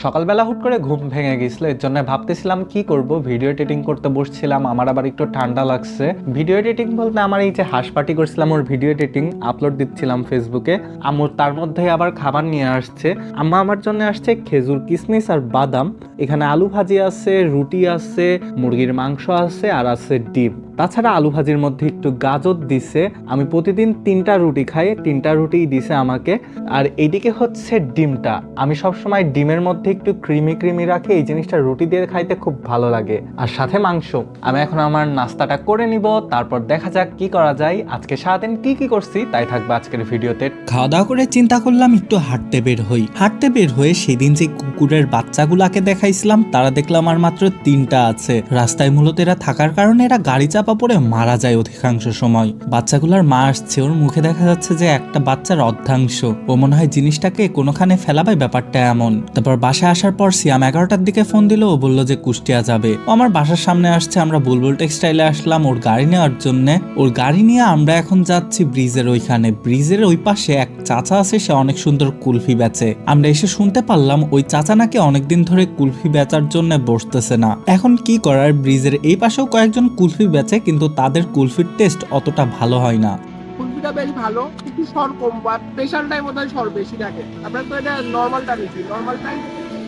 সকালবেলা হুট করে ঘুম ভেঙে গেছিল, এর জন্য ভাবতেছিলাম কি করব। ভিডিও এডিটিং করতে বসছিলাম, আমার আবার একটু ঠান্ডা লাগছে। ভিডিও এডিটিং বলতে আমার এই যে হাঁস পার্টি করছিলাম ওর ভিডিও এডিটিং আপলোড দিচ্ছিলাম ফেসবুকে। আম্মু তার মধ্যে আবার খাবার নিয়ে আসছে। আম্মা আমার জন্য আসছে খেজুর, কিশমিশ আর বাদাম। এখানে আলু ভাজি আছে, রুটি আছে, মুরগির মাংস আছে আর আছে ডিম। তাছাড়া আলু ভাজির মধ্যে একটু গাজর দিছে। আমি প্রতিদিন 3টা রুটি খাই, 3টা রুটিই দিছে আমাকে। আর এইদিকে হচ্ছে ডিমটা, আমি সবসময় ডিমের মধ্যে একটু ক্রিমি ক্রিমি রাখি, এই জিনিসটা রুটি দিয়ে খাইতে খুব ভালো লাগে। আর সাথে মাংস। আমি এখন আমার নাস্তাটা করে নিব, তারপর দেখা যাক কি করা যায়। আজকে সারাদিন কি কি করছি তাই থাকবে আজকের ভিডিওতে। খাওয়া দাওয়া করে চিন্তা করলাম একটু হাঁটতে বের হই। হাঁটতে বের হয়ে সেদিন যে কুকুরের বাচ্চাগুলাকে দেখাইছিলাম তারা দেখলাম আর মাত্র 3টা আছে। রাস্তায় মূলত এরা থাকার কারণে এরা গাড়ি চাপা পড়ে মারা যায় অধিকাংশ সময়। বাচ্চাগুলার মা আসছে, ওর মুখে দেখা যাচ্ছে যে একটা বাচ্চার অর্ধাংশ। ও মনে হয় জিনিসটাকে কোনোখানে ফেলাবে, ব্যাপারটা এমন। তারপর বাসায় আসার পর সিয়াম 11টার দিকে ফোন দিল, ও বললো যে কুষ্টিয়া যাবে। ও আমার বাসার সামনে আসছে, আমরা বুলবুল টেক্সটাইলে আসলাম ওর গাড়ি নেওয়ার জন্য। ওর গাড়ি নিয়ে আমরা এখন যাচ্ছি ব্রিজের ওইখানে। ব্রিজের ওই পাশে এক চাচা আছে, সে অনেক সুন্দর কুলফি বেচে। আমরা এসে শুনতে পারলাম ওই চাচা নাকি অনেকদিন ধরে কুলফি বেচার জন্য বসতেছে না। এখন কি করার, ব্রিজের এই পাশেও কয়েকজন কুলফি বেচে, কিন্তু তাদের কুলফির টেস্ট অতটা ভালো হয় না। কুলফিটা বেশ ভালো, কিন্তু সর কম, বা স্পেশালটাই বোধহয় সর বেশি থাকে। আমরা তো এটা নর্মালটা নিচ্ছি, নর্মালটাই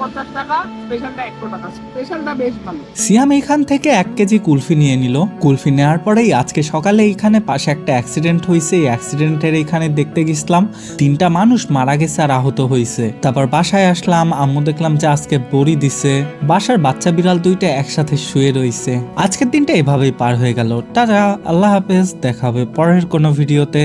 50 টাকা, স্পেশালটা 100 টাকা। স্পেশালটা বেশ ভালো। সিয়াম এখান থেকে 1 কেজি কুলফি নিয়ে নিল। কুলফি নেওয়ার পরেই আজকে সকালে এইখানে পাশে একটা অ্যাক্সিডেন্ট হয়েছে। এই অ্যাক্সিডেন্টের এখানে দেখতে গেছিলাম, 3টা মানুষ মারা গেছে আর আহত হয়েছে। তারপর বাসায় আসলাম, আম্মু দেখলাম যে আজকে বড়ি দিছে। বাসার বাচ্চা বিড়াল 2টা একসাথে শুয়ে রয়েছে। আজকের দিনটা এভাবেই পার হয়ে গেল। টাটা, আল্লাহ হাফেজ, দেখা হবে পরের কোনো ভিডিওতে।